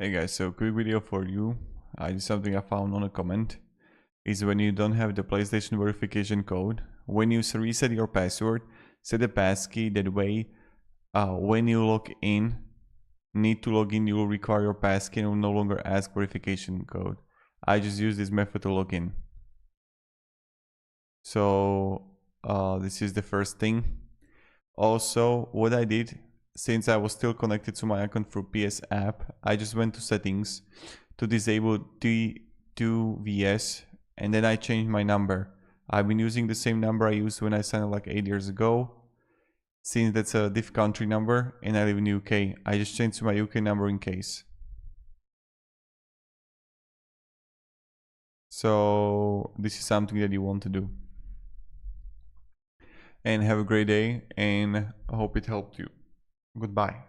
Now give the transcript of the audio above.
Hey guys, so quick video for you. I did something I found on a comment. Is when you don't have the PlayStation verification code, when you reset your password, set a passkey. That way, when you log in, you will require your passkey and will no longer ask verification code. I just use this method to log in. So this is the first thing. Also, what I did, since I was still connected to my account through PS app, I just went to settings to disable T2VS, and then I changed my number. I've been using the same number I used when I signed up like 8 years ago, since that's a diff country number and I live in the UK. I just changed to my UK number in case. So this is something that you want to do. And have a great day, and I hope it helped you. Goodbye.